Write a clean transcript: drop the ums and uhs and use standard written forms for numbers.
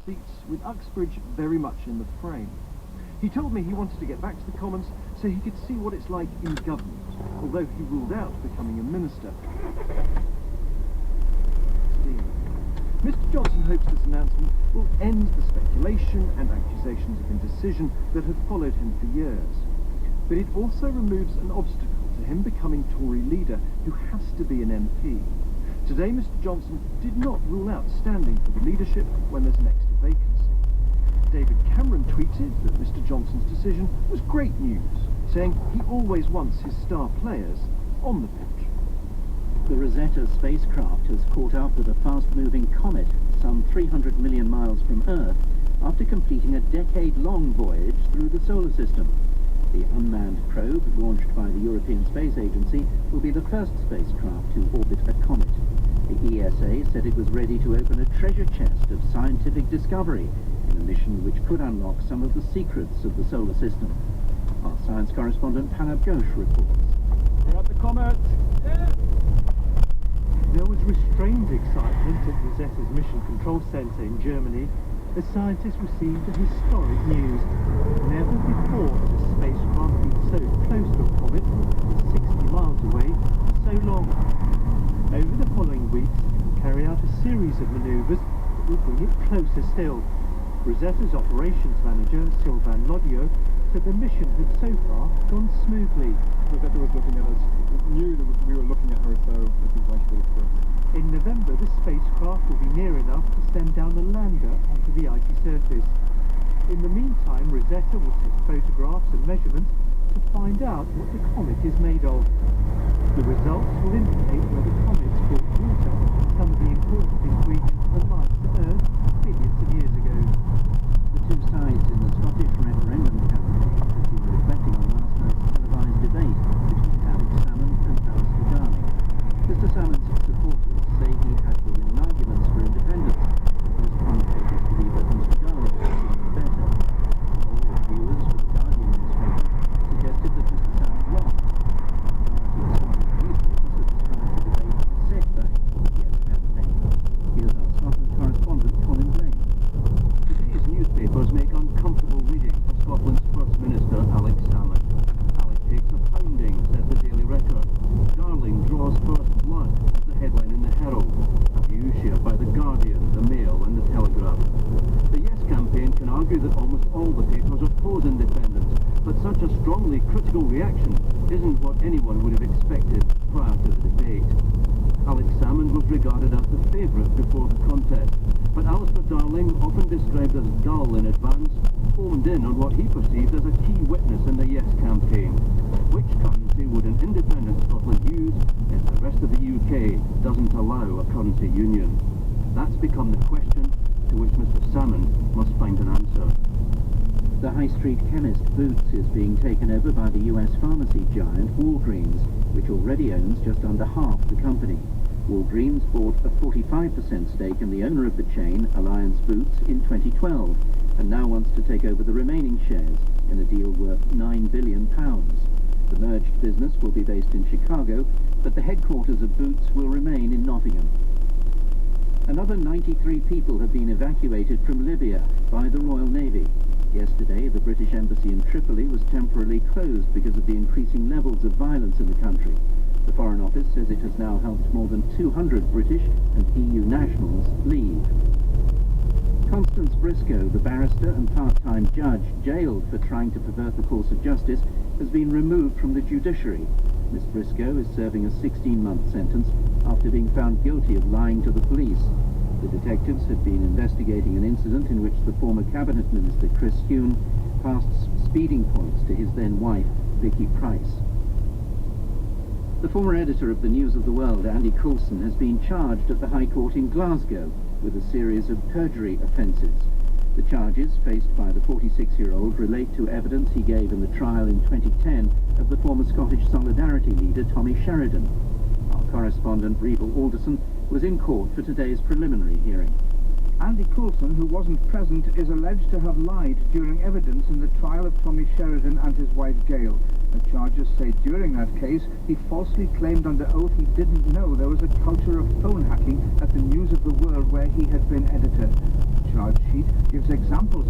seats, with Uxbridge very much in the frame. He told me he wanted to get back to the Commons so he could see what it's like in government, although he ruled out becoming a minister. Mr. Johnson hopes this announcement will end the speculation and accusations of indecision that have followed him for years. But it also removes an obstacle to him becoming Tory leader, who has to be an MP. Today, Mr. Johnson did not rule out standing for the leadership when there's next a vacancy. David Cameron tweeted that Mr. Johnson's decision was great news, saying he always wants his star players on the pitch. The Rosetta spacecraft has caught up with a fast-moving comet some 300 million miles from Earth after completing a decade-long voyage through the solar system. The unmanned probe, launched by the European Space Agency, will be the first spacecraft to orbit a comet. The ESA said it was ready to open a treasure chest of scientific discovery in a mission which could unlock some of the secrets of the solar system. Our science correspondent Panab Ghosh reports. We're at the comet! Yeah. There was restrained excitement at Rosetta's Mission Control Center in Germany as scientists received the historic news. Never before had a spacecraft been so close to a comet, 60 miles away, for so long. Over the following weeks, it will carry out a series of manoeuvres that will bring it closer still. Rosetta's operations manager, Sylvain Lodiot, said the mission had so far gone smoothly. Rosetta was looking at us. We knew that we were looking at her, so this is why she waited for us. In November, the spacecraft will be near enough to send down a lander onto the icy surface. In the meantime, Rosetta will take photographs and measurements to find out what the comet is made of. The results will indicate whether comets brought water, some of the important ingredients for life to Earth, billions of years ago. The two sides in the Scottish referendum campaign have been reflecting on last night's televised debate between Alex Salmond and Alistair Darling. Mr. Salmond's supporters say he had to win arguments for independence. Most commentators believe that Mr. Darling has been better. All reviewers for the Guardian newspaper suggested that Mr. Salmond lost. The majority of Scottish newspapers have described the debate as a setback for the Yes campaign. Here's our Scotland correspondent Colin Blaine. Today's newspapers make uncomfortable reading for Scotland's First Minister, Alex Salmond. Alex takes a pounding, says the Daily Record. Darling draws first blood, is the headline in the Herald. A view shared by the Guardian, the Mail and the Telegraph. The Yes campaign can argue that almost all the papers oppose independence, but such a strongly critical reaction isn't what anyone would have expected prior to the debate. Alex Salmond was regarded as the favourite before the contest, but Alistair Darling, often described as dull in advance, homed in on what he perceived as a key witness in the Yes campaign. Which currency would an independent Scotland use if the rest of the UK doesn't allow a currency union? That's become the question to which Mr. Salmond must find an answer. The high street chemist Boots is being taken over by the US pharmacy giant Walgreens, which already owns just under half the company. Walgreens bought a 45% stake in the owner of the chain, Alliance Boots, in 2012, and now wants to take over the remaining shares in a deal worth £9 billion. The merged business will be based in Chicago, but the headquarters of Boots will remain in Nottingham. Another 93 people have been evacuated from Libya by the Royal Navy. Yesterday, the British Embassy in Tripoli was temporarily closed because of the increasing levels of violence in the country. The Foreign Office says it has now helped more than 200 British and EU nationals leave. Constance Briscoe, the barrister and part-time judge jailed for trying to pervert the course of justice, has been removed from the judiciary. Miss Briscoe is serving a 16-month sentence after being found guilty of lying to the police. The detectives had been investigating an incident in which the former cabinet minister Chris Huhne passed speeding points to his then-wife, Vicky Price. The former editor of the News of the World, Andy Coulson, has been charged at the High Court in Glasgow with a series of perjury offences. The charges faced by the 46-year-old relate to evidence he gave in the trial in 2010 of the former Scottish Solidarity leader Tommy Sheridan. Our correspondent Rayleigh was in court for today's preliminary hearing. Andy Coulson, who wasn't present, is alleged to have lied during evidence in the trial of Tommy Sheridan and his wife Gail. The charges say during that case he falsely claimed under oath he didn't know there was a culture of phone hacking at the News of the World where he had been editor. The charge sheet gives examples of